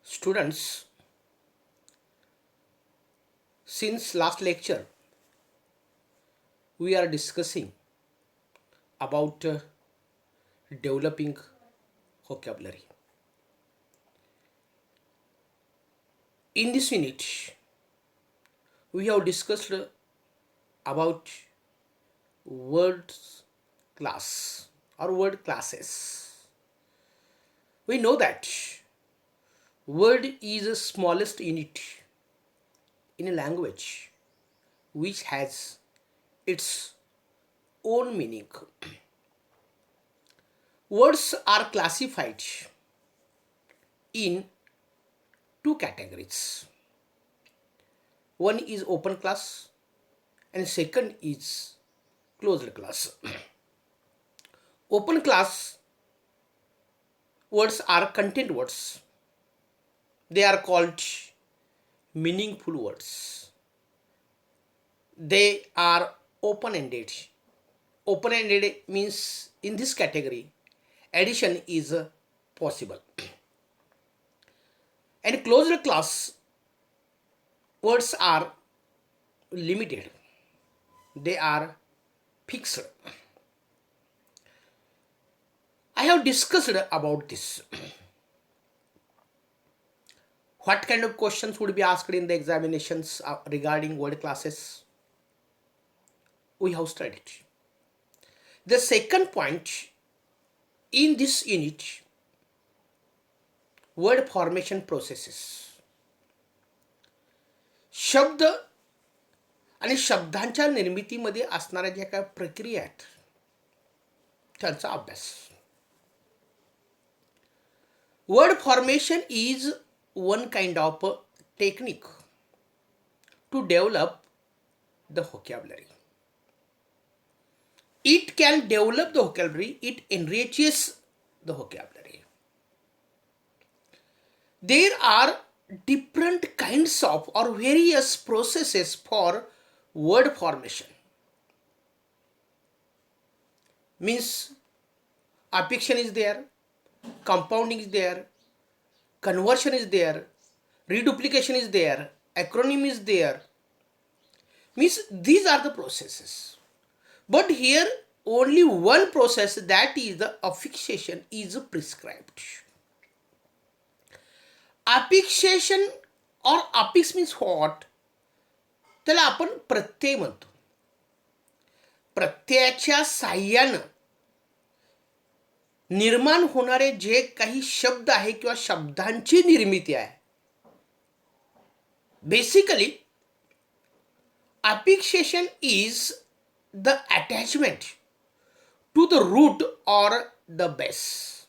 Students, since last lecture, we are discussing about developing vocabulary. In this unit, we have discussed about words class or word classes. We know that word is the smallest unit in a language which has its own meaning. Words are classified in two categories. One is open class and second is closed class. Open class words are content words. They are called meaningful words. They are open-ended. Open-ended means in this category, addition is possible. And closed class words are limited. They are fixed. I have discussed about this. What kind of questions would be asked in the examinations regarding word classes? We have studied. The second point in this unit, word formation processes. शब्द आणि शब्दांच्या निर्मितीमध्ये असणाऱ्या ज्या काही प्रक्रिया आहेत त्यांचा अभ्यास. Word formation is one kind of technique to develop the vocabulary. It can develop the vocabulary, it enriches the vocabulary. There are different kinds of or various processes for word formation. Means affixation is there, compounding is there, conversion is there, reduplication is there, acronym is there. Means these are the processes. But here only one process, that is the affixation, is prescribed. Affixation or affix means what? त्याला आपण प्रत्यय म्हणतो. प्रत्ययाच्या साह्यानं निर्माण होणारे जे काही शब्द आहे किंवा शब्दांची निर्मिती आहे, basically affixation is the attachment to the root or the base.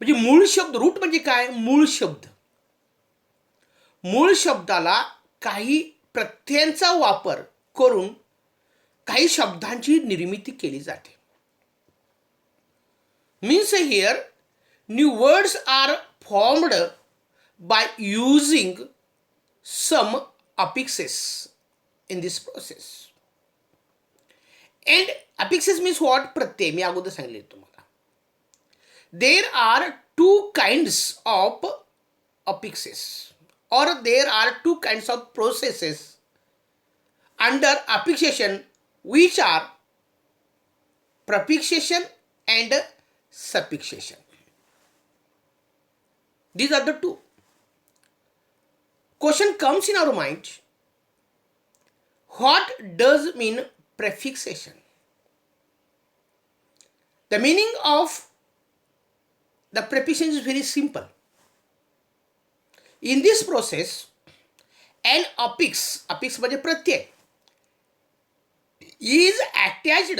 म्हणजे मूळ शब्द, रूट म्हणजे काय? मूळ शब्द. मूळ शब्दाला काही प्रत्ययांचा वापर करून काही शब्दांची निर्मिती केली जाते. Means here new words are formed by using some affixes in this process. And affixes means what? प्रत्यय. मी अगोदर सांगितले तुम्हाला. There are two kinds of affixes or there are two kinds of processes under affixation, which are prefixation and suffixation. These are the two. Question comes in our mind, what does mean prefixation? The meaning of the prefixation is very simple. In this process, an affix म्हणजे प्रत्यय, is attached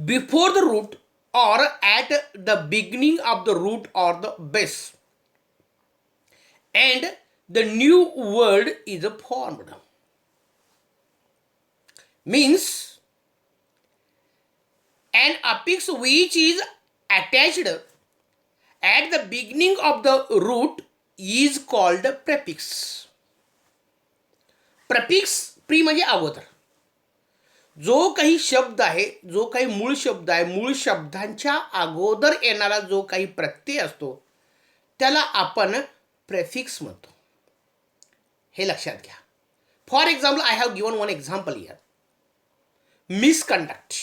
before the root or at the beginning of the root or the base, and the new word is formed. Means an affix which is attached at the beginning of the root is called prefix. Prefix pre म्हणजे अगोदर. जो काही शब्द आहे, जो काही मूळ शब्द आहे, मूळ शब्दांच्या अगोदर येणारा जो काही प्रत्यय असतो त्याला आपण प्रेफिक्स म्हणतो. हे लक्षात घ्या. For example, I have given one example here. Misconduct.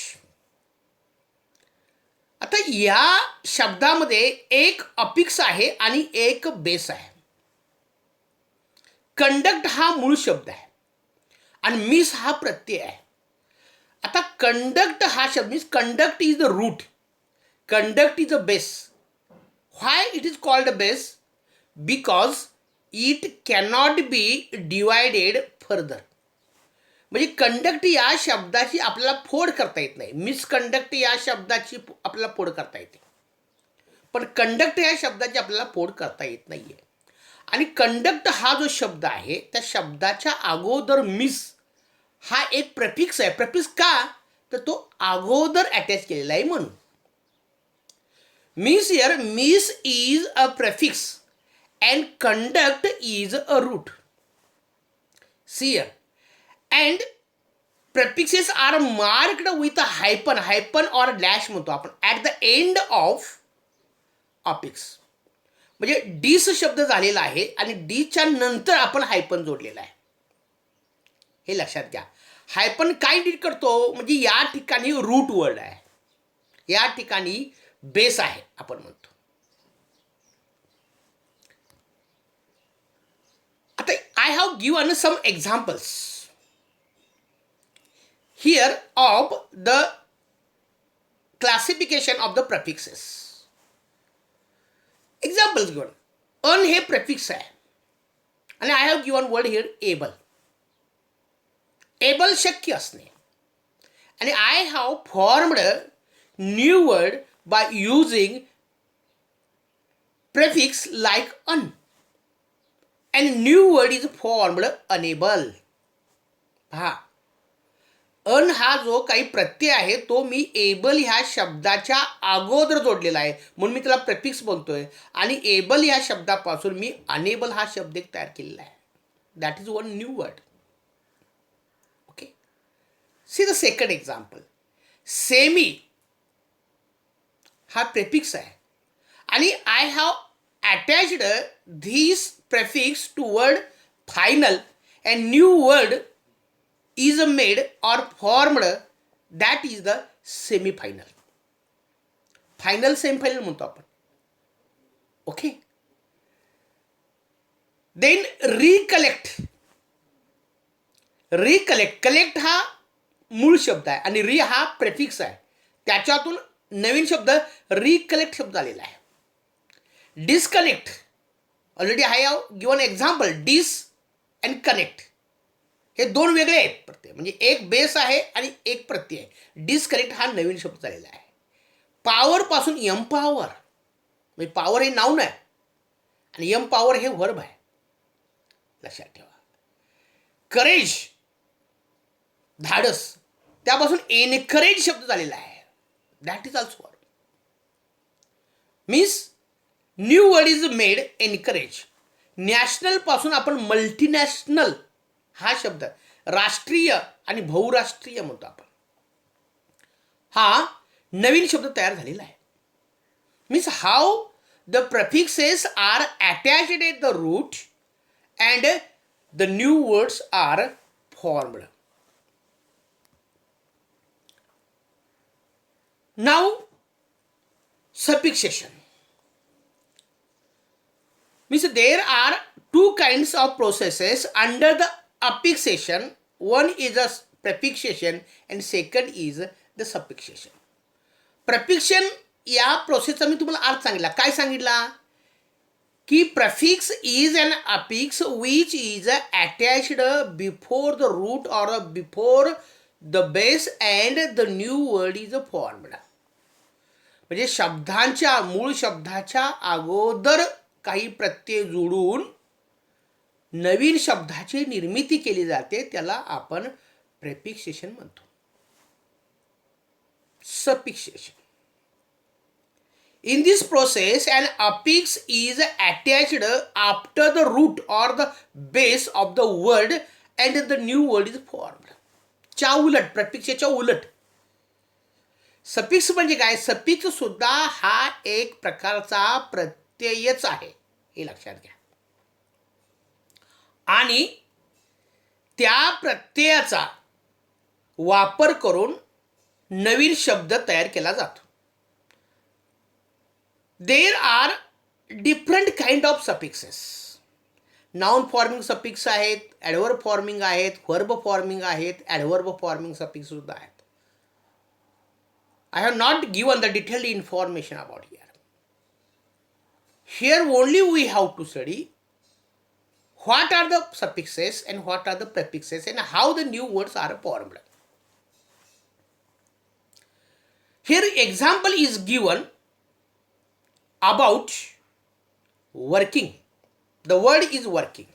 आता या शब्दामध्ये एक अपिक्स आहे आणि एक बेस आहे. कंडक्ट हा मूळ शब्द आहे आणि मिस हा प्रत्यय आहे. आता कंडक्ट हा शब्द means conduct is the root, conduct is a base. Why it is called a base? Because it cannot be divided further. म्हणजे कंडक्ट या शब्दाची आपल्याला फोड करता येत नाही. मिसकंडक्ट या शब्दाची आपल्याला फोड करता येते, पण कंडक्ट या शब्दाची आपल्याला फोड करता येत नाही आहे. आणि कंडक्ट हा जो शब्द आहे त्या शब्दाच्या अगोदर मिस हा एक प्रेफिक्स आहे. प्रेफिक्स का? तर तो अगोदर अटॅच केलेला आहे म्हणून. Means here miss is a prefix and conduct is a route. See here. And prefixes are marked with a hyphen or dash म्हणतो आपण at the end of affix. म्हणजे डिस शब्द झालेला आहे आणि डीच्या नंतर आपण हायपन जोडलेला आहे. हे लक्षात घ्या. हायपन काय इंडिकेट करतो? म्हणजे या ठिकाणी रूट वर्ड आहे, या ठिकाणी बेस आहे आपण म्हणतो. आता I have given some examples here of the classification of the prefixes. Examples given. Un हे प्रेफिक्स आहे आणि I have given word here able. Able शक्य असणे. आणि I have formed new word by using prefix like un. And new word is formed unable. पहा, un हा जो काही प्रत्यय आहे तो मी एबल ह्या शब्दाच्या अगोदर जोडलेला आहे म्हणून मी त्याला प्रेफिक्स बोलतोय. आणि एबल ह्या शब्दापासून मी अनेबल हा शब्द एक तयार केलेला आहे. That is one new word. Okay. See the second example. Semi हा प्रेफिक्स आहे आणि I have attached this prefix to word final and new word is made or formed, that is the semi-final. Final semifinal म्हणतो आपण. Okay. Then recollect. Recollect, collect हा मूळ शब्द आहे आणि री हा प्रेफिक्स आहे, त्याच्यातून नवीन शब्द रिकलेक्ट शब्द आलेला आहे. Disconnect. Already I have given example. डिस अँड कनेक्ट हे दोन वेगळे आहेत प्रत्यय. म्हणजे एक बेस आहे आणि एक प्रत्यय आहे. डिस्कनेक्ट हा नवीन शब्द झालेला आहे. पॉवरपासून एम्पॉवर. म्हणजे पॉवर हे नाऊन आहे आणि एम्पॉवर हे वर्ब आहे. लक्षात ठेवा. करेज धाडस, त्यापासून एनकरेज शब्द झालेला आहे. That is also verb. Means new word is made encourage. National पासून आपण मल्टीनॅशनल हा शब्द राष्ट्रीय आणि बहुराष्ट्रीय म्हणतो आपण. हा नवीन शब्द तयार झालेला आहे. Means how the prefixes are attached at the root and the new words are formed. Now suffixation. Means there are two kinds of processes under the affixation. One is a prefixation and second is the suffixation. Prefixation या प्रोसेसचा मी तुम्हाला अर्थ सांगितला. काय सांगितला? की prefix is an affix which is attached before the root or before the base and the new word is formed. म्हणजे शब्दांच्या मूळ शब्दाच्या अगोदर काही प्रत्यय जोडून नवीन शब्दाची निर्मिती केली जाते, त्याला आपण प्रेफिक्सेशन म्हणतो. सफिक्सेशन. In this process, an affix is attached after the root or the base of the word and the new word is formed. च्या उलट, प्रेफिक्सच्या उलट. सफिक्स म्हणजे काय? सफिक्स सुद्धा हा एक प्रकारचा प्रत्ययच आहे. हे लक्षात घ्या. आणि त्या प्रत्ययाचा वापर करून नवीन शब्द तयार केला जातो. There are different kind of suffixes. Noun forming suffix आहेत, ॲडव्हर्ब फॉर्मिंग आहेत, व्हर्ब फॉर्मिंग आहेत, ॲडव्हर्ब फॉर्मिंग सफिक्स सुद्धा आहेत. I have not given the detailed information about here. Here only we have to study what are the suffixes and what are the prefixes and how the new words are formed. Here example is given about working. The word is working.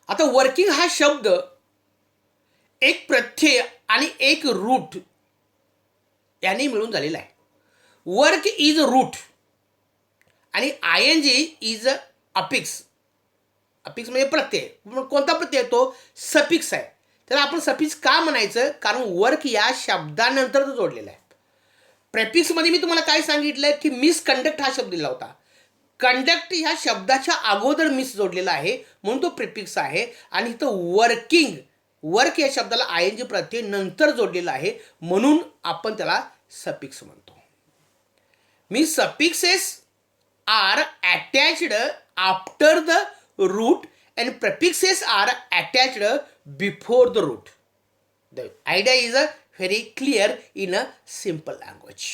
आता working हा शब्द एक प्रत्यय आणि एक route याने मिळून झालेला आहे. वर्क इज रूट आणि ING इज अपिक्स. अपिक्स म्हणजे प्रत्यय. कोणता प्रत्यय तो सफिक्स आहे. तर आपण सफिक्स का म्हणायचं, कारण वर्क या शब्दानंतर तो जोडलेला आहे. प्रेफिक्समध्ये मी तुम्हाला काय सांगितलं की मिसकंडक्ट हा शब्द दिला होता. कंडक्ट ह्या शब्दाच्या अगोदर मिस जोडलेला आहे म्हणून तो प्रेफिक्स आहे. आणि इथं वर्किंग, वर्क या शब्दाला ING प्रत्यय नंतर जोडलेला आहे म्हणून आपण त्याला सफिक्स म्हणतो. मी suffixes are attached after the root and prefixes are attached before the root. The idea is a very clear in a simple language.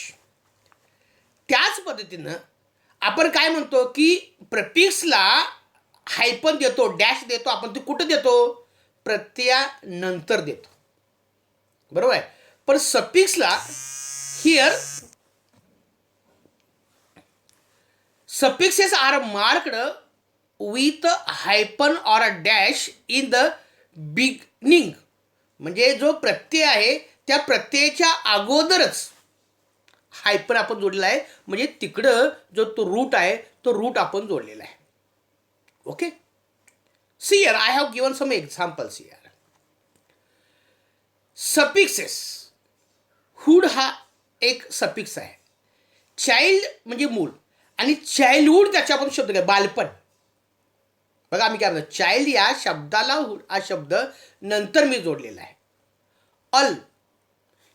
त्याच पद्धतीनं आपण काय म्हणतो की प्रेफिक्सला हायपन देतो, डॅश देतो. आपण ते कुठं देतो, प्रत्ययानंतर देतो, बरोबर आहे. पण सफिक्सला here suffixes are marked with hyphen or a dash in the beginning. म्हणजे जो प्रत्यय आहे त्या प्रत्ययाच्या अगोदरच हायपन आपण जोडलेला आहे. म्हणजे तिकडं जो तो रूट आहे तो रूट आपण जोडलेला आहे. Okay. See here I have given some examples here. Suffixes, hood हा एक सफिक्स आहे. चाइल्ड म्हणजे मूल आणि चाइल्डहुड त्याच्यापासून शब्द काय, बालपण. बघा आम्ही काय म्हणतो, चाइल्ड या शब्दाला हा शब्द नंतर मी जोडलेला आहे. अल,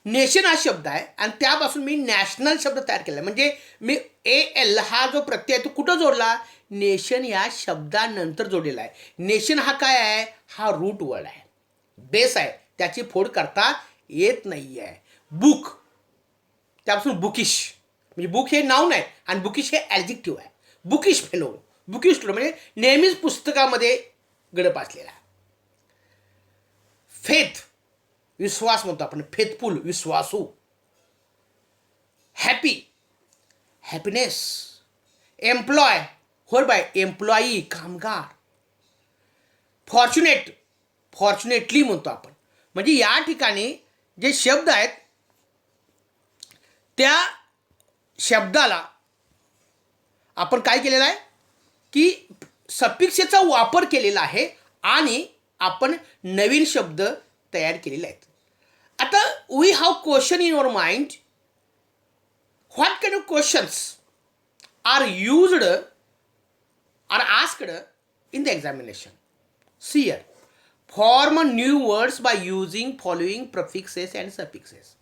नेशन हा शब्द आहे आणि त्यापासून मी नॅशनल शब्द तयार केला आहे. म्हणजे मी AL हा जो प्रत्यय आहे तो कुठं जोडला, नेशन या शब्दानंतर जोडलेला आहे. नेशन हा काय आहे, हा रूट वर्ड आहे, बेस आहे, त्याची फोड करता येत नाही आहे. बुक, त्यापासून बुकिश, म्हणजे बुक हे नाऊन आहे आणि बुकिश हे ॲडजेक्टिव्ह आहे. बुकिश फेलो, बुकिश स्टुडंट म्हणजे नेहमीच पुस्तकामध्ये गडप असलेला. फेथ, विश्वास म्हणतो आपण, फेथफुल, विश्वासू. Happy, happiness. एम्प्लॉय, होर बाय, एम्प्लॉई, कामगार. फॉर्च्युनेट, फॉर्च्युनेटली म्हणतो आपण. म्हणजे या ठिकाणी जे शब्द आहेत त्या शब्दाला आपण काय केलेलं आहे की सफिक्सचा वापर केलेला आहे आणि आपण नवीन शब्द तयार केलेले आहेत. आता we have question in your mind. What kind of questions are used are asked in the examination. See here. Form new words by using following prefixes and suffixes.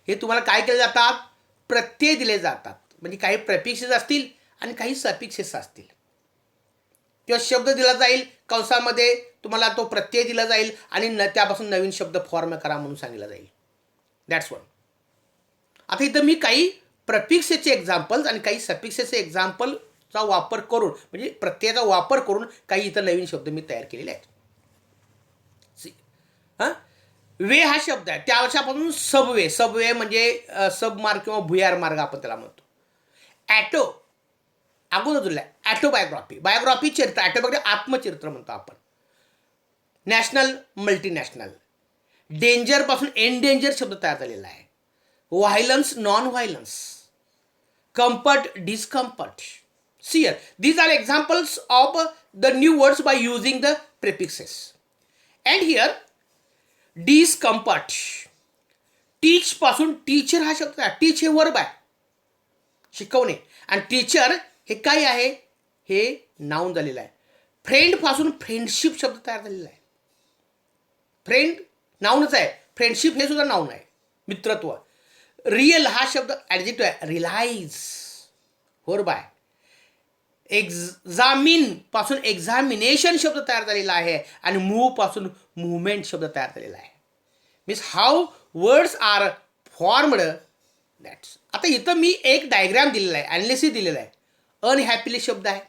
हे तुम्हाला काय केले जातात, प्रत्यय दिले जातात. म्हणजे काही प्रेफिक्सेस असतील आणि काही सफिक्सेस असतील किंवा शब्द दिला जाईल कंसामध्ये, तुम्हाला तो प्रत्यय दिला जाईल आणि त्यापासून नवीन शब्द फॉर्म करा म्हणून सांगितलं जाईल. That's one. आता इथं मी काही प्रेफिक्सेसचे एक्झाम्पल्स आणि काही सफिक्सेसचे एक्झाम्पलचा वापर करून, म्हणजे प्रत्ययाचा वापर करून काही इथं नवीन शब्द मी तयार केलेले आहेत. हां, वे हा शब्द आहे, त्याच्यापासून सबवे, सबवे म्हणजे सबमार्ग किंवा भुयार मार्ग आपण त्याला म्हणतो. ॲटो अगोदर जोडला, ॲटोबायोग्राफी, बायोग्राफी चरित्र, ॲटोबायोग्राफी आत्मचरित्र म्हणतो आपण. National, multinational. डेंजरपासून एनडेंजर शब्द तयार झालेला आहे. Violence, non violence. Comfort, discomfort. सियर, these are examples of the new words by using the prefixes. And here discomfort. Teach पासून टीचर हा शब्द आहे. टीच हे वर्ब आहे, शिकवणे. आणि टीचर हे काय आहे, हे नाऊन झालेलं आहे. फ्रेंडपासून फ्रेंडशिप शब्द तयार झालेला आहे. फ्रेंड नाऊनच आहे, फ्रेंडशिप हे सुद्धा नाऊन आहे, मित्रत्व. रिअल हा शब्द ॲडजेक्टिव्ह आहे, रिलाइज होर बाय. एक्झामिन पासून एक्झामिनेशन शब्द तयार झालेला आहे आणि मूव्ह पासून मुवमेंट शब्द तयार झालेला आहे. Means how words are formed that's. आता इथं मी एक डायग्राम दिलेला आहे, ॲनालिसिस दिलेला आहे. अनहॅपीली शब्द आहे,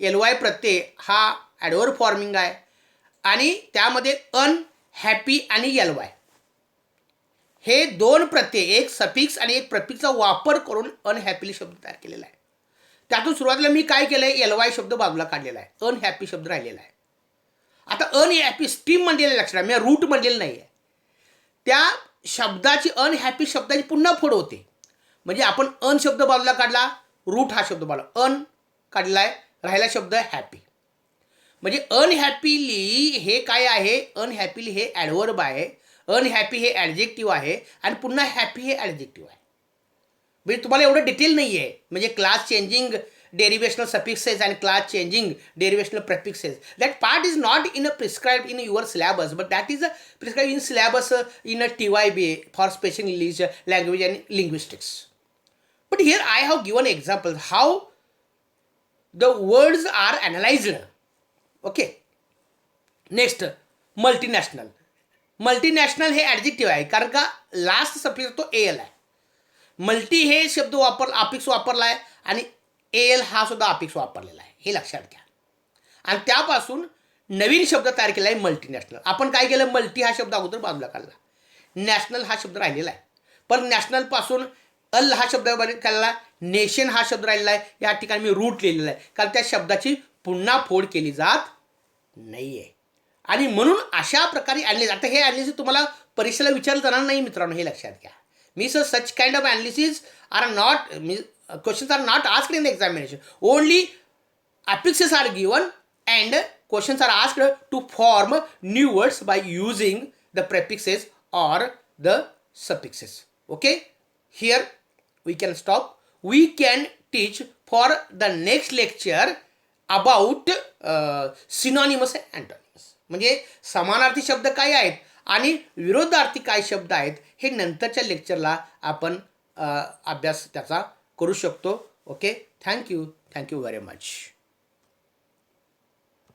LY प्रत्यय हा ॲडवर्ब फॉर्मिंग आहे आणि त्यामध्ये अनहॅपी आणि LY हे दोन प्रत्यय, एक सफिक्स आणि एक प्रफिक्सचा वापर करून अनहॅपीली शब्द तयार केलेला आहे. त्यातून सुरुवातीला मी काय केलं आहे, LY शब्द बाजूला काढलेला आहे, अनहॅपी शब्द राहिलेला आहे. आता अनहॅपी स्ट्रीम म्हणलेलं लक्षात, मी रूट म्हणलेलं नाही आहे. त्या शब्दाची अनहॅपी शब्दाची पुन्हा फोड होते. म्हणजे आपण अन शब्द बाजूला काढला, रूट हा शब्द बाजूला, अन काढला आहे, राहिला शब्द हॅपी. म्हणजे अनहॅपीली हे काय आहे, अनहॅपीली हे ॲडवर्ब आहे, अनहॅपी हे ॲडजेक्टिव्ह आहे आणि पुन्हा हॅपी हे ॲडजेक्टिव्ह आहे. म्हणजे तुम्हाला एवढं डिटेल नाही आहे. म्हणजे class changing derivational suffixes and class changing derivational prefixes. That part is not prescribed in your syllabus, but that is prescribed in syllabus in a TYB for special English language and linguistics. But here I have given examples how the words are analyzed. Okay. Next, multinational. Multinational हे adjective आहे, कारण का last suffix तो AL आहे. Multi हे शब्द affix वापरला आहे आणि AL हा सुद्धा अफिक्स वापरलेला आहे, हे लक्षात घ्या. आणि त्यापासून नवीन शब्द तयार केला आहे मल्टीनॅशनल. आपण काय केलं, मल्टी हा शब्द अगोदर बाजूला काढला, नॅशनल हा शब्द राहिलेला आहे. पण नॅशनलपासून अल हा शब्द काढला, नेशन हा शब्द राहिलेला आहे. या ठिकाणी मी रूट लिहिलेला आहे, कारण त्या शब्दाची पुन्हा फोड केली जात नाही आहे. आणि म्हणून अशा प्रकारे ॲनालिसिस, आता हे ॲनालिसिस तुम्हाला परीक्षेला विचारलं जाणार नाही मित्रांनो, हे लक्षात घ्या. Means such kind of analysis are not, questions are not asked in the examination. Only affixes are given and questions are asked to form new words by using the prefixes or the suffixes. Okay, here we can stop. We can teach for the next lecture about synonymous and antonyms. म्हणजे समानार्थी शब्द काय आहेत आणि विरोधार्थी काय शब्द आहेत हे नंतरच्या लेक्चरला आपण अभ्यास त्याचा करू शकतो. Okay, thank you very much.